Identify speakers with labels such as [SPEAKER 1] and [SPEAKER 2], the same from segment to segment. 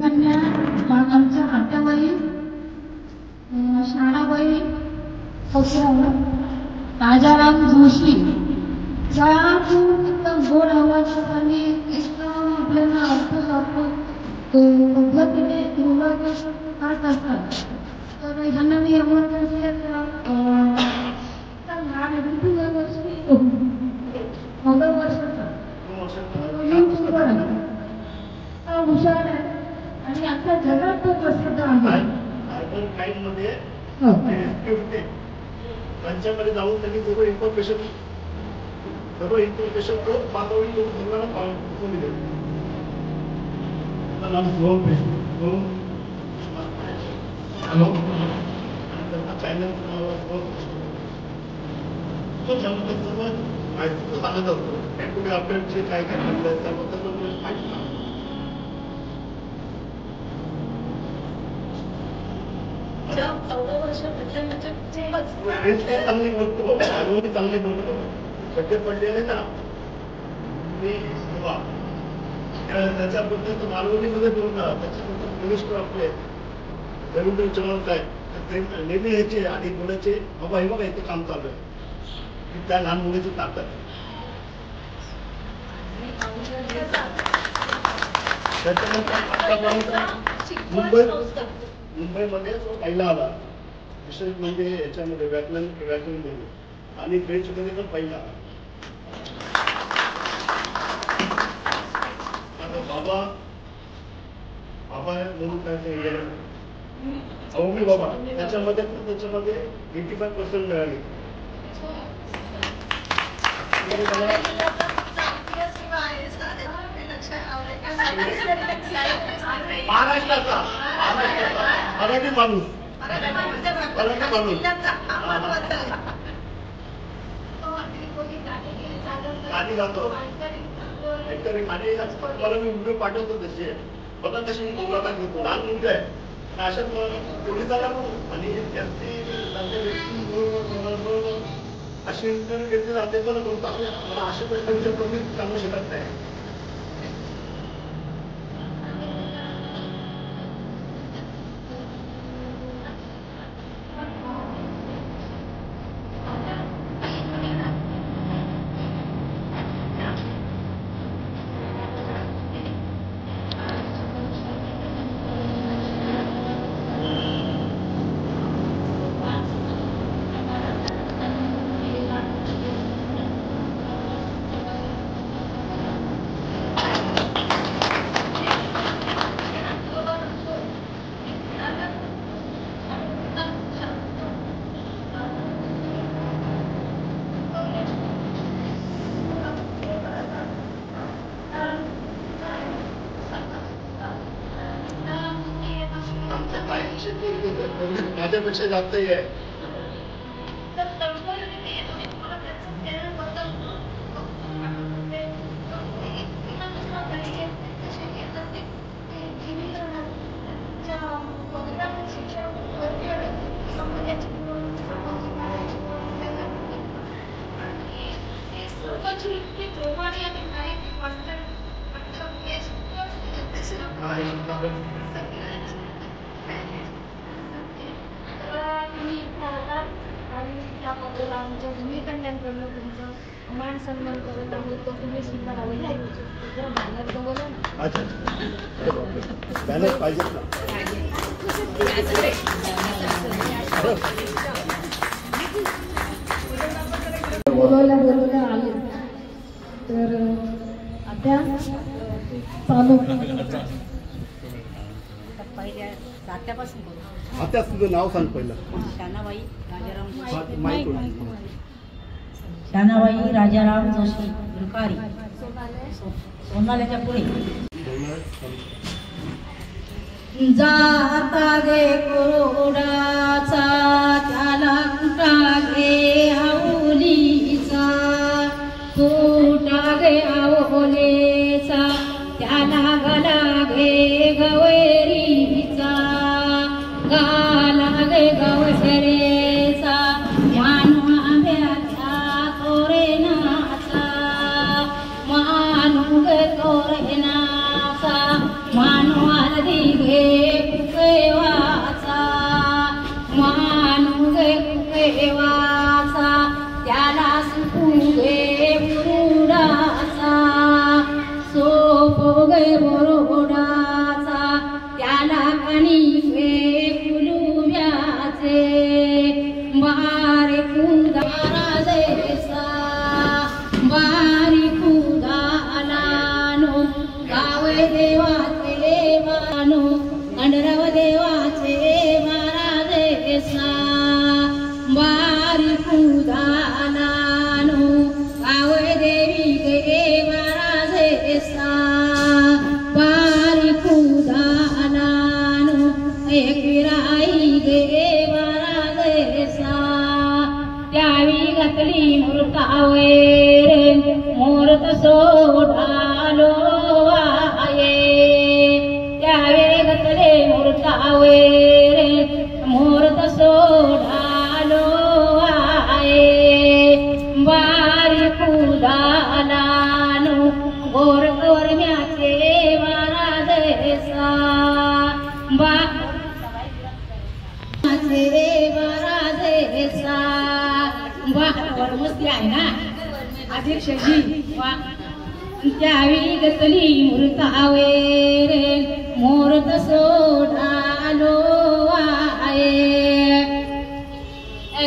[SPEAKER 1] आमच्या आत्याबाई शाळाबाई राजाराम जोशी एकदम गोड आवाजात आणि एकदम आपल्याला पद्धतीने करत असतात. तर ह्यांना मी हुशार आहे आणि आता जगात तो प्रसिद्ध आहे.
[SPEAKER 2] त्यांच्यामध्ये जाऊन त्यांनी सर्व इन्फॉर्मेशन तो पातळी दिले. हॅलो चॅनल माहिती सांगत असतो तुम्ही अपडेटचे काय काय म्हटलंय त्याबद्दल माहिती चांगली बोलतो चांगली बोलतो सगळे पडलेले ना त्याच्याबद्दल मालवणीमध्ये बोलणार त्याच्याबद्दल मिनिस्टर आपले रवींद्र चव्हाण काय नेहमी यायचे आणि बोलायचे बाबा हे बघा इथे काम चालू आहे त्या लहान मुलीची ताकद मुंबईमध्ये तो पहिला आला विशेष म्हणजे याच्यामध्ये व्याकरण मध्ये आणि बेंच मध्ये पण पहिला आता बाबा म्हणून काय अवघी बाबा त्याच्यामध्ये 85% मिळाली. महाराष्ट्राचा मराठी माणूस गाणी गातो मला मी व्हिडिओ पाठवतो तसे बघा कशी मुलाखत घेतो लहान मुलगा आहे अशा पोलिसाला आणि अशी इंटरव्ह्यू घेतली जाते पण मला अशा प्रकारच्या कमी सांगू शकत नाही. माझ्यापेक्षा जास्त आहे.
[SPEAKER 1] आमच्या भूमी कन्यांकडनं तुमचं मान सन्मान करत आहोत तो तुम्ही स्वीकारावे जरा बॅनर बोला ना.
[SPEAKER 2] बॅनर पाहिजे ना
[SPEAKER 1] बोलवल्या आले तर आता चालू
[SPEAKER 3] पहिल्या दात्यापासून
[SPEAKER 2] आता तुझं नाव सांग पहिलं.
[SPEAKER 3] शानाबाई राजाराम जोशी विलकारी सोनाल्याच्या पुढे जाता गे कोरडाचा त्याला कुटा गे आवलीचा कुटा गे आवलेचा त्याला गला गे गवेरीचा गाला गे गवसरेचा मानू आंब्याचा तोरेनाचा मानू गे तोरेनाचा मानू हळदी एकविराई गे बारादेसा त्यावी घातली मूर्तावे मूर्त सोडालो आहे त्यावे घातले मूर्तावे मूर्त सोडालो आहे बारी कुदालानु गोर गोरम्याचे बारादेसा बारादेसा वा मस्ती आहे ना अध्यक्षजी वा त्यावी गतली मूर्तावे मूर्त सोडालो आहे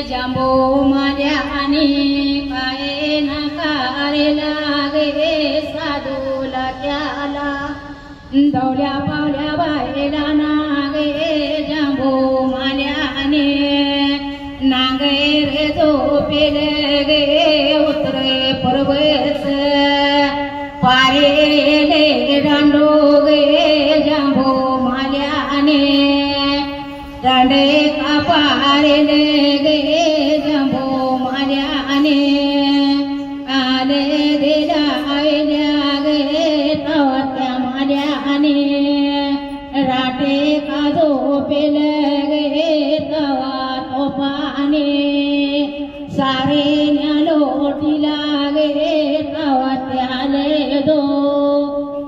[SPEAKER 3] जांबो माल्याने काय नाकारे लागे साधूला त्याला दौड्या पावल्या बायला नागे जांबो माल्याने नागे रे झोपेले गे उतरे पर्वत पारेले दांडो गे जांबो माल्याने दांडे का पारेले गे जांबो माल्याने आले दिला आयल्या गे तवत्या माल्याने राटे का झोपेले गे तवा तोपाने सारे न्यालोटी लागे तवत्याले दो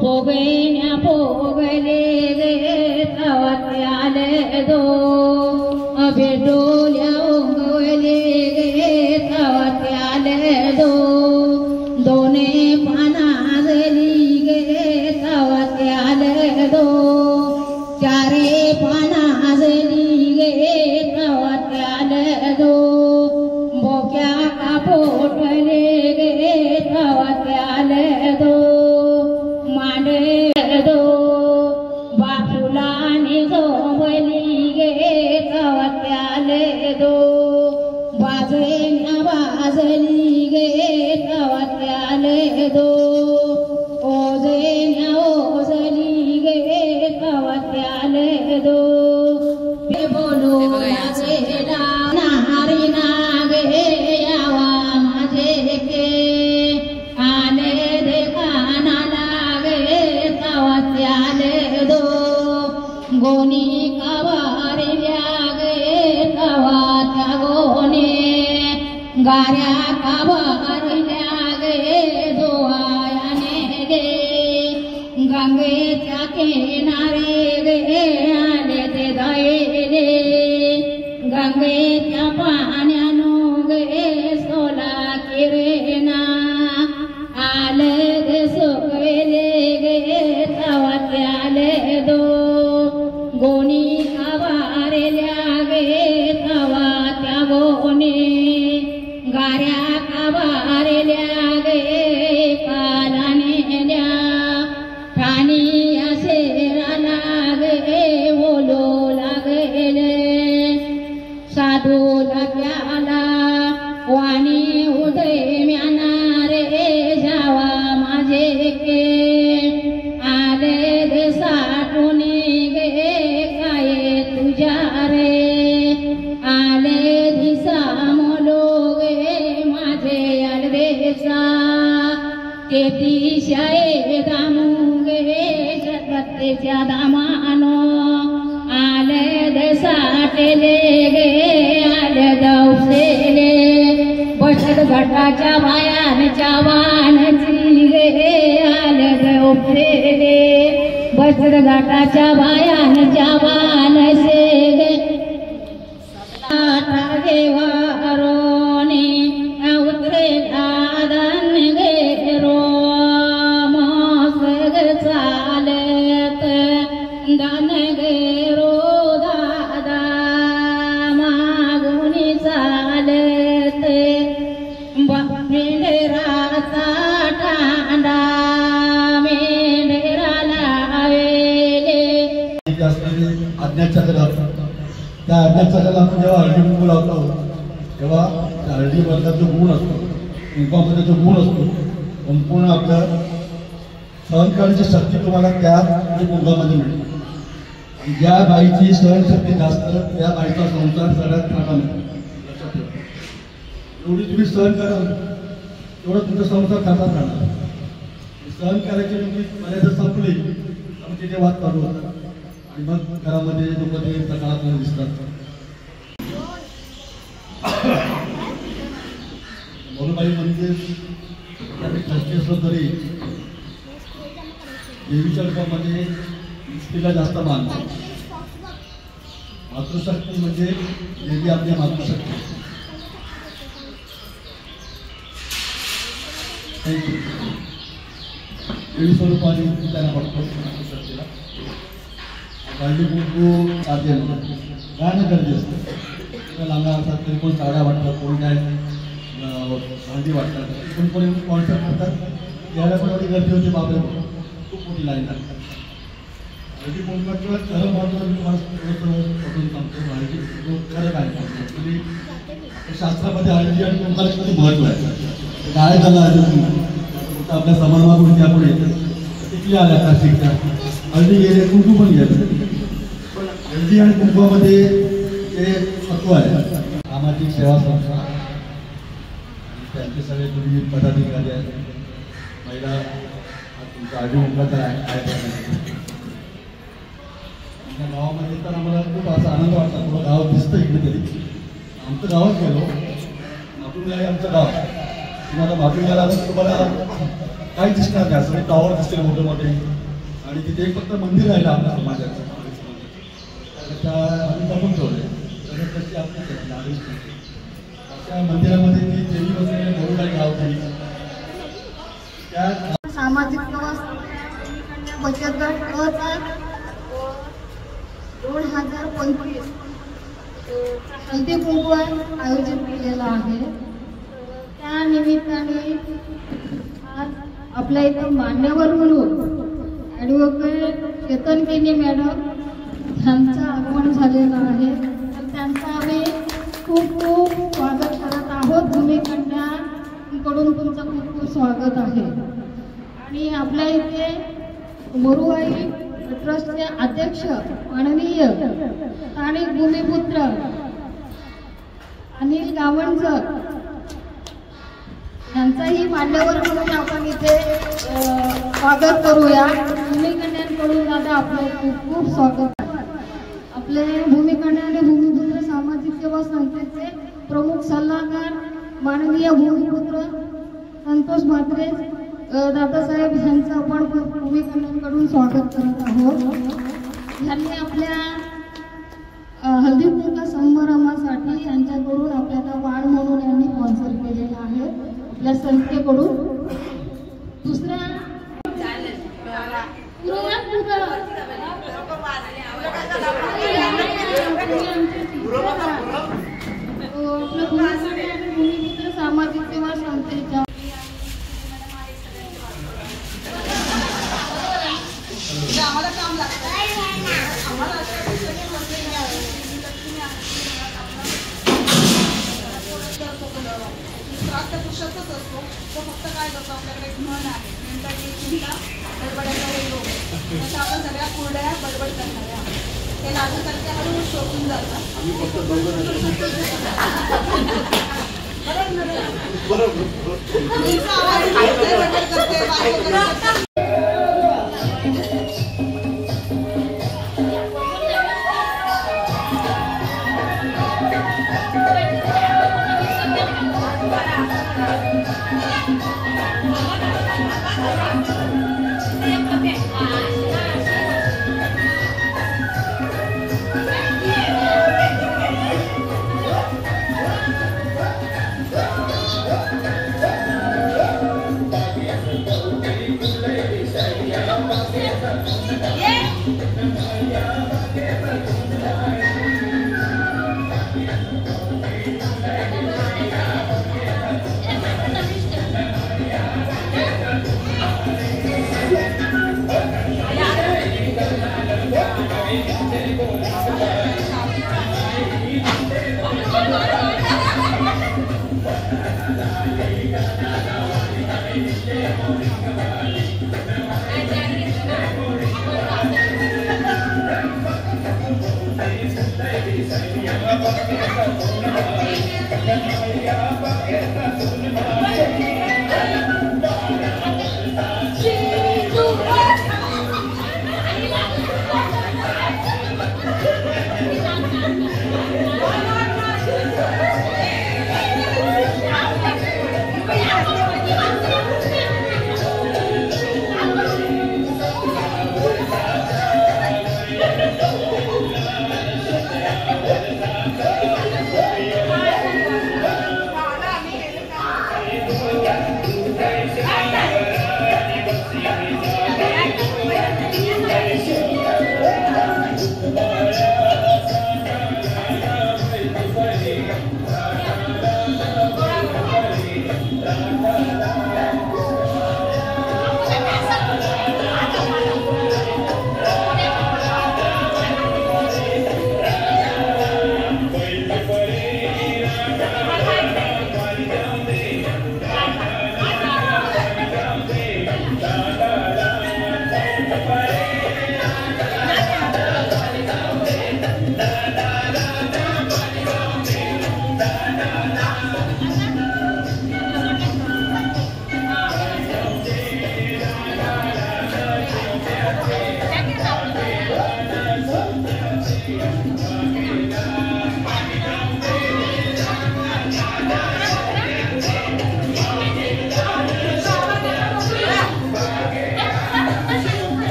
[SPEAKER 3] पोगेन्या पोगले गे तवत्याले दो अबे डोल्या ओंगवले गे तवत्याले दो दोने पाना जली गे तवत्याले दो चारे पाना जली गे तवत्याले दो बोक्या का पोटले गे तवत्याले दो मांडे दो बापुलाने झोंबली गे तवत्याले दो बाजल्या बाजली गे तवत्याले दो ओजेल्या ओजली गे तवत्याले दो बोलो नाचेला नारी नागे यावा माझे के आले देखाना लागे तवत्याले दो गोनी कावारिल्या गे तवत्या गोने गाऱ्या कावारिल्या गे दोयाने गे गंगेच्या किनारे गे आले ते दयेले गंगेच्या पाण्यानो गे सोला किरेना आले गे सोयले गे तवत्याले दो गोनी कावारेल्या गे तवत्या गोने गाऱ्या कावारेल्या गे कालानेल्या ठाणी असेराला गे बोलो लागेले साधू लाग्याला वाणी उदय म्यानारे जावा माझे के आले दे साठुनी गे काय तुझ्या रे आले दिसा मोलो गे माझे अलदेसा तेतीशाये दामू गे जगत्तेच्या दामानो आले दे साठेले गे आले दौसेले बचत घाटाच्या बायांच्या वाणची गे आले दौसेले बचत घाटाच्या बायांच्या वाणसे गे गे वारोने उतरे दादन गे रो मास गे चालत दान गे रो दादा मागुनी चालत मेंढराचा ठांडा मेंढरा लावेले
[SPEAKER 4] आज्ञाचक्र त्या आज्ञाचक्राला आपण जेव्हा हळदी कुंकू लावतो तेव्हा त्या हळदीमधला जो गुण असतो कुंकवामध्ये जो गुण असतो संपूर्ण आपलं सहन करण्याची शक्ती तुम्हाला त्या कुंकामध्ये मिळते. ज्या बाईची सहनशक्ती जास्त त्या बाईचा संसार सगळ्यात चांगला लक्षात ठेवा. एवढी तुम्ही सहन कराल तेवढं तुमचा संसार खातात राहणार. सहन करायची तुम्ही मर्यादा संपली तर तिथे वाद चालू होतात आणि मग घरामध्ये लोक ते सकाळात दिसतात. मनुबाई म्हणजे कष्टी असलं तरी देवीच्या रूपामध्ये तिला जास्त मानतात. मातृशक्ती म्हणजे देवी आपल्या मातृशक्ती. देवी स्वरूपाने त्यांना बघतो मातृशक्तीला. हळदी कुंकू साध्य गाणं गरजे असतं. लांबा असतात तरी कोण साड्या वाटतात, कोण काय हळदी वाटतात, कोणी कॉन्सर्ट करतात. यायला पण एवढी गर्दी होती बाबा, खूप मोठी लाईन लागतात. हळदी कुंकवाचं खरं महत्त्व मी तुम्हाला थोडंसं सांगतो. हळदी खरं काय ॲक्च्युली शास्त्रामध्ये हळदी आणि कुंकवाला किती महत्त्व आहे. काय झालं हळदी कुंकू आपल्या समारंभापुढे त्यापुढे टिकली आल्या काशिकच्या हळदी गेले, कुंकू पण गेले. पण हळदी आणि कुंकवामध्ये ते तत्व आहे. सामाजिक सेवा संस्था त्यांचे सगळे तुम्ही पदाधिकारी आहेत. महिला तुमचा आजीमुखाचा आहे. गावामध्ये तर आम्हाला खूप असा आनंद वाटला. थोडं गाव दिसतं इकडे तरी. आमचं गावात गेलो, मातुंगा आहे आमचं गाव. तुम्हाला मातुंगाला तुम्हाला काही दिसणार नाही. सगळे टॉवर दिसतील मोठे मोठे आणि तिथे एक फक्त मंदिर राहिलं आपल्या समाजाचं. त्या आम्ही जपून ठेवले त्याची आपली त्या मंदिरामध्ये ती देवी वगैरे मरुबाई गावची त्या
[SPEAKER 1] सामाजिक बचत गट 2025 हळदी कुंकू आयोजित केलेला आहे. त्या निमित्ताने आज आपल्या इथं मान्यवर म्हणून ॲडव्होकेट चेतन केनी मॅडम यांचं आगमन झालेलं आहे. तर त्यांचं आम्ही खूप खूप स्वागत करत आहोत. भूमिकन्यांकडून तुमचं खूप खूप स्वागत आहे. आणि आपल्या इथे मरुबाई ट्रस्टचे अध्यक्ष माननीय स्थानिक भूमिपुत्र अनिल गावणकर यांचाही मान्यवर म्हणून आपण इथे स्वागत करूया. भूमिकन्यांकडून दादा आपलं खूप खूप स्वागत. आपले भूमिकन्या आणि भूमिपुत्र सामाजिक सेवा संस्थेचे प्रमुख सल्लागार माननीय भूमिपुत्र संतोष म्हात्रे दादासाहेब यांचं आपण भूमिकन्यांकडून स्वागत करत आहोत. यांनी आपल्या हळदी कुंकू समारंभासाठी यांच्याकडून आपल्याला वाण म्हणून यांनी स्पॉन्सर केलेला आहे आपल्या संस्थेकडून. दुसऱ्या भूमिपुत्र सामाजिक सेवा संस्थेच्या
[SPEAKER 5] पुरुषाचाच असतो. तो फक्त काय करतो, आपल्याकडे एक म्हण आहे, चिंता बडबडायला लोक, तसं आपण सगळ्या कुरड्या बडबड करणाऱ्या ते लागण्यासारखे हळूहळू शोधून जातात.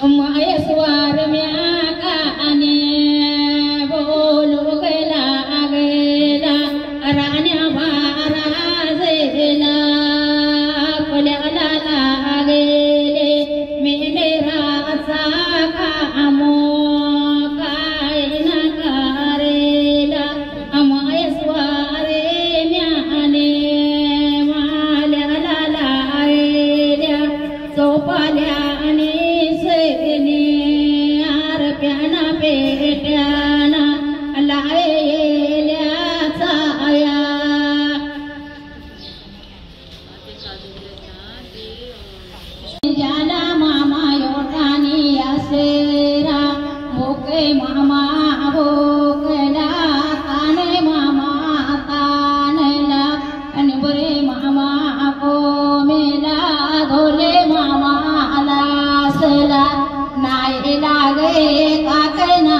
[SPEAKER 3] महेश्वर म्या काने बोलू गेला गेला राण्या महाराजेला आपल्याला लागेले मेंढराचा कामो काय नकारेला महेश्वर म्याने माल्याला लागेल्या चोपाल्या पेट्याना लायल्या छाया ज्याला मामा योटानी असेरा भोके मामा भोकला ताने मामा तानला आणि बरे मामा कोमेला धोले मामा लासला नाही लागे काकना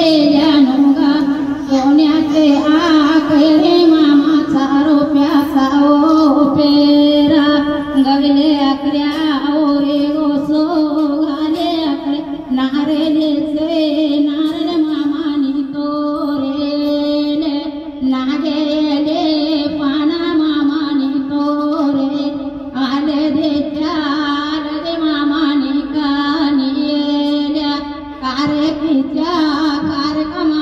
[SPEAKER 3] नुगा सोन्याचे आकरे मामाचा रुपयाचा पेरा गगले अकऱ्या ओरे ओसो घाले अकरे नारेलेचे नारळ मामानी तोरेले नागेले पाना मामानी तोरे आले देत्या रे मामानी कानियेल्या कारकीच्या कारकम